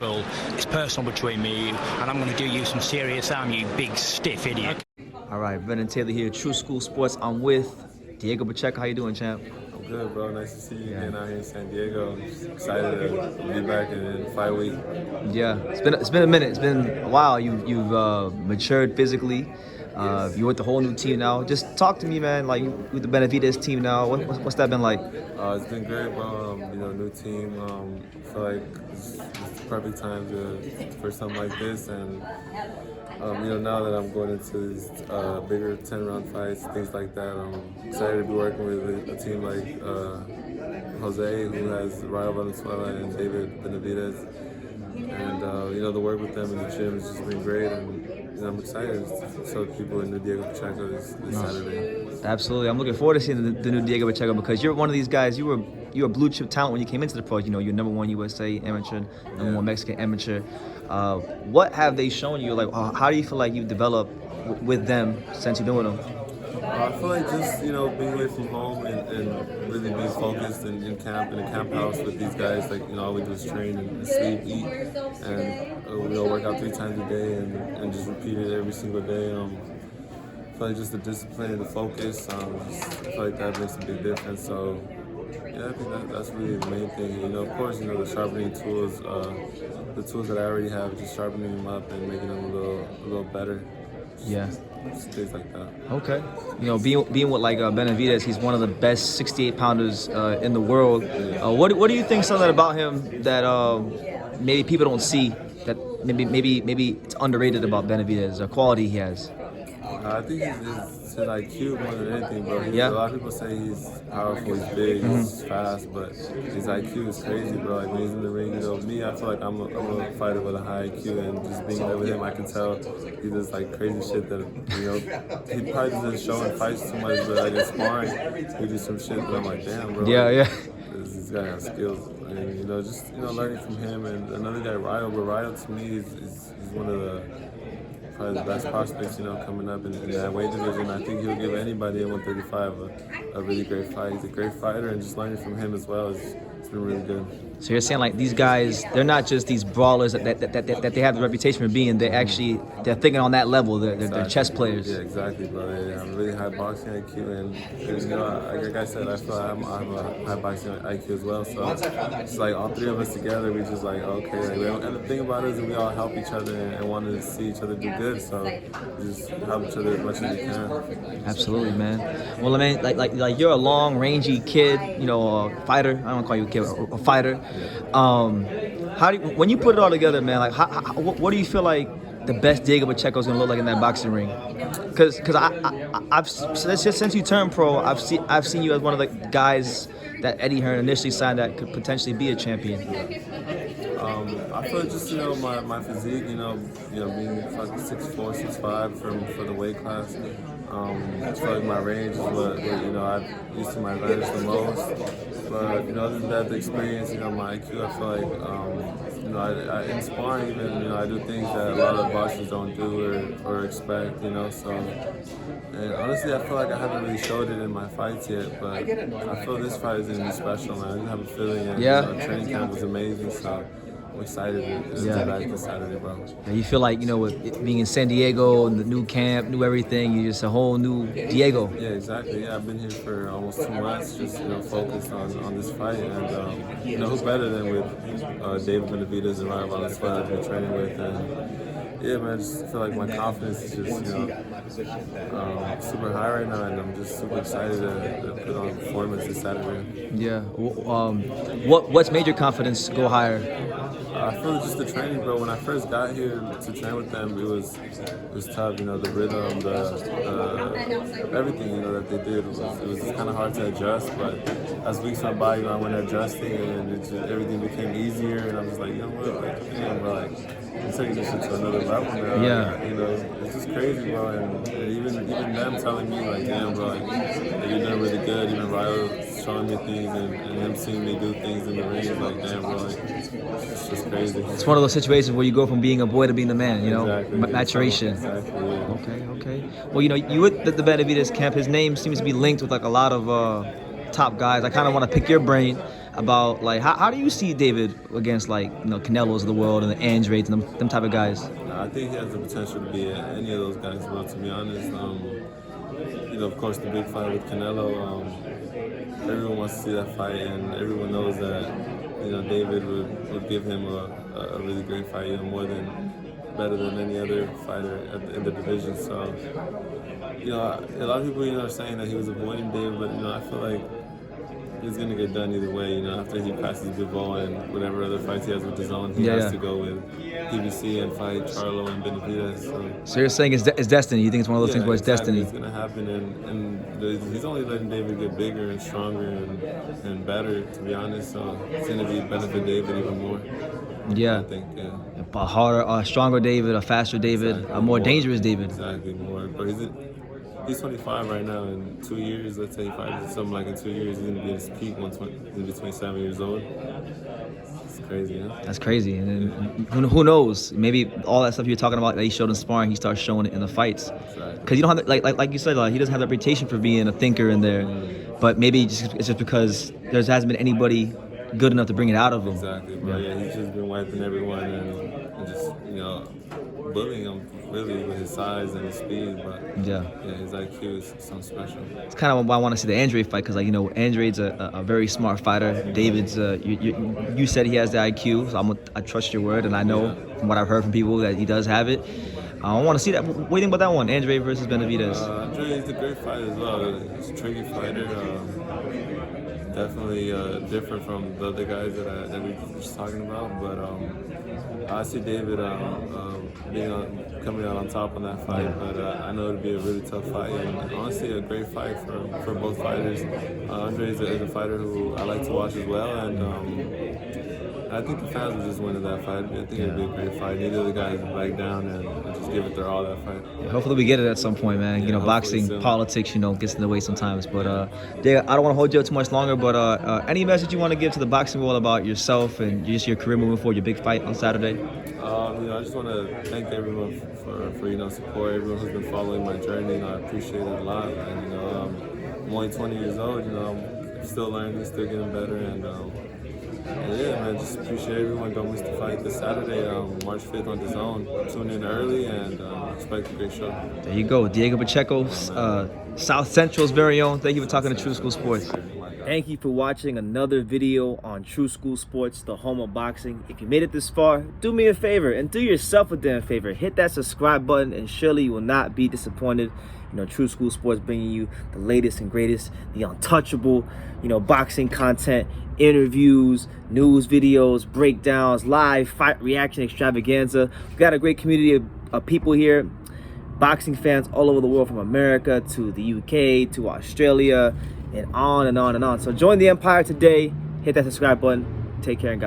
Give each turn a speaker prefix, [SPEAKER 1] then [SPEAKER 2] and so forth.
[SPEAKER 1] Well, it's personal between me and you, and I'm going to do you some serious harm, you big stiff idiot.
[SPEAKER 2] All right, Brennan Taylor here, True School Sports. I'm with Diego Pacheco. How you doing, champ?
[SPEAKER 3] I'm good, bro. Nice to see you again out here in San Diego. I'm just excited to be back in fight week.
[SPEAKER 2] Yeah, it's been a minute. It's been a while. You've matured physically. You're with the whole new team now. Just talk to me, man. Like with the Benavidez team now, what's that been like?
[SPEAKER 3] It's been great, bro. New team. I feel like it's the perfect time for something like this, and now that I'm going into these bigger 10-round fights, things like that, I'm excited to be working with a team like Jose, who has Rayo Valenzuela, and David Benavidez. And the work with them in the gym has just been great, and I'm excited to show people in the Diego Pacheco this Saturday.
[SPEAKER 2] Absolutely, I'm looking forward to seeing the new Diego Pacheco because you're one of these guys. You were a blue chip talent when you came into the pros. You're #1 USA amateur, #1 Mexican amateur. What have they shown you? Like, how do you feel like you've developed with them since you're doing them?
[SPEAKER 3] I feel like just, being away from home and really being focused in the camp house with these guys, like, all we do is train and sleep, eat, and we all work out 3 times a day and just repeat it every single day. I feel like just the discipline and the focus, I feel like that makes a big difference. So, yeah, I think that's really the main thing. Of course, the sharpening tools, the tools that I already have, just sharpening them up and making them a little better.
[SPEAKER 2] Yeah.
[SPEAKER 3] Just things like that.
[SPEAKER 2] Okay. Being with like Benavidez, he's one of the best 68-pounders in the world. What do you think something about him that maybe people don't see, that maybe it's underrated about Benavidez, the quality he has?
[SPEAKER 3] I think his IQ more than anything, bro.
[SPEAKER 2] Yeah.
[SPEAKER 3] A lot of people say he's powerful, he's big, he's fast, but his IQ is crazy, bro. Like when he's in the ring, me, I feel like I'm a fighter with a high IQ, and just being there with him, I can tell he does like crazy shit that he probably doesn't show in fights too much, but like in sparring, he do some shit that I'm like, damn, bro.
[SPEAKER 2] Yeah.
[SPEAKER 3] This guy has skills, and just learning from him, and another guy, Rayo. But Rayo to me is one of the probably the best prospects, coming up in that weight division. I think he'll give anybody at 135 a really great fight. He's a great fighter, and just learning from him as well it's been really good.
[SPEAKER 2] So you're saying like these guys, they're not just these brawlers that they have the reputation for being. They're thinking on that level. They're chess players.
[SPEAKER 3] Yeah, exactly, bro. They have a really high boxing IQ, and like I said, I feel like I have a high boxing IQ as well. So it's like all 3 of us together, we just like okay. And the thing about it is that we all help each other and want to see each other do good. So we just help each other as much as we can.
[SPEAKER 2] Absolutely, man. Well, I mean, like you're a long, rangy kid. A fighter. I don't want to call you a kid, a fighter. How when you put it all together, man? Like, what do you feel like the best Diego Pacheco is gonna look like in that boxing ring? Because I've since you turned pro, I've seen you as one of the guys that Eddie Hearn initially signed that could potentially be a champion.
[SPEAKER 3] I feel like just my physique, being like 6'4", 6'5" for the weight class. I feel like my range is what I've used to my advantage the most. But other than that, the experience, my IQ, I feel like I in sparring even, I do things that a lot of boxers don't do or expect, So, and honestly, I feel like I haven't really showed it in my fights yet. But I feel this fight is gonna be special, man. I just have a feeling. And, training camp was amazing, so I'm excited to get back this Saturday, bro.
[SPEAKER 2] Yeah, you feel like, with it being in San Diego and the new camp, new everything, you're just a whole new Diego.
[SPEAKER 3] Yeah, exactly. Yeah, I've been here for almost 2 months, just focused on this fight, and who's better than with David Benavidez and Rayo Valenzuela I've been training with, and yeah, man, I just feel like my confidence is just super high right now, and I'm just super excited to put on a performance this Saturday.
[SPEAKER 2] Yeah. What's made your confidence go higher?
[SPEAKER 3] I feel just the training, bro. When I first got here to train with them, it was tough. The rhythm, the everything, that they did. It was kind of hard to adjust. But as weeks went by, I went adjusting, and everything became easier. And I'm just like, bro, I'm taking this shit to another level now.
[SPEAKER 2] Yeah.
[SPEAKER 3] It's just crazy, bro. And even them telling me, like, damn, bro, you're doing really good. Even Rayo showing me things and him seeing me do things in the ring is like, damn, bro, it's just crazy.
[SPEAKER 2] It's one of those situations where you go from being a boy to being the man,
[SPEAKER 3] Exactly.
[SPEAKER 2] Maturation.
[SPEAKER 3] Exactly, yeah.
[SPEAKER 2] Okay. Well, you with the Benavidez camp, his name seems to be linked with like a lot of top guys. I kind of want to pick your brain. about like how do you see David against like Canelos of the world and the Andrades and them type of guys?
[SPEAKER 3] I think he has the potential to be any of those guys. Well, to be honest, of course, the big fight with Canelo. Everyone wants to see that fight, and everyone knows that David would give him a really great fight, better than any other fighter in the division. So, a lot of people are saying that he was avoiding David, but I feel like he's gonna get done either way. After he passes Bivol and whatever other fights he has with his own, he has to go with PBC and fight Charlo and Benavidez.
[SPEAKER 2] So you're saying it's destiny? You think it's one of those things where it's destiny?
[SPEAKER 3] It's gonna happen, and he's only letting David get bigger and stronger and better. To be honest, so it's gonna benefit David even more.
[SPEAKER 2] Yeah,
[SPEAKER 3] I think. Yeah.
[SPEAKER 2] A harder, a stronger David, a faster David,
[SPEAKER 3] exactly.
[SPEAKER 2] A more dangerous David.
[SPEAKER 3] Exactly, more. But he's 25 right now. In 2 years, let's say he fights something like in 2 years, he's gonna be at his peak. He's gonna be 27 years old. It's crazy, huh?
[SPEAKER 2] That's crazy. And then, who knows? Maybe all that stuff you're talking about that he showed in sparring, he starts showing it in the fights. Because you don't have like you said, he doesn't have the reputation for being a thinker in there. But maybe it's just because there hasn't been anybody good enough to bring it out of him.
[SPEAKER 3] Exactly, but he's just been wiping everyone and just bullying him really with his size and his speed. But his IQ is something special.
[SPEAKER 2] It's kind of why I want to see the Andrade fight, because Andrade's a very smart fighter. David's you said he has the IQ, so I trust your word, and I know from what I've heard from people that he does have it. I want to see that. What do you think about that one, Andrade versus Benavidez?
[SPEAKER 3] Andrade's a great fighter as well. He's a tricky fighter. Definitely different from the other guys that we were just talking about, but I see David coming out on top on that fight. But I know it'll be a really tough fight, and honestly, a great fight for both fighters. Andre is a fighter who I like to watch as well, and I think the fans will just win in that fight. I think it'll be a great fight. Neither of the guys will back down and just give it their all that fight.
[SPEAKER 2] Yeah, hopefully we get it at some point, man. Boxing, soon. Politics, gets in the way sometimes. But Diego, I don't want to hold you up too much longer. But any message you want to give to the boxing world about yourself and just your career moving forward, your big fight on Saturday?
[SPEAKER 3] I just want to thank everyone for support. Everyone who's been following my journey. I appreciate it a lot. And I'm only 20 years old. I'm still learning, still getting better, and man, just appreciate everyone. Don't miss the fight this Saturday, March 5th on DAZN. Tune in early and expect a great show.
[SPEAKER 2] There you go, Diego Pacheco, South Central's very own. Thank you for talking to True School Sports. Thank you for watching another video on True School Sports, the home of boxing. If you made it this far, do me a favor and do yourself a damn favor. Hit that subscribe button and surely you will not be disappointed. True School Sports bringing you the latest and greatest, the untouchable, boxing content, interviews, news videos, breakdowns, live fight reaction extravaganza. We've got a great community of people here, boxing fans all over the world, from America to the UK to Australia and on and on and on. So join the empire today. Hit that subscribe button. Take care and God bless.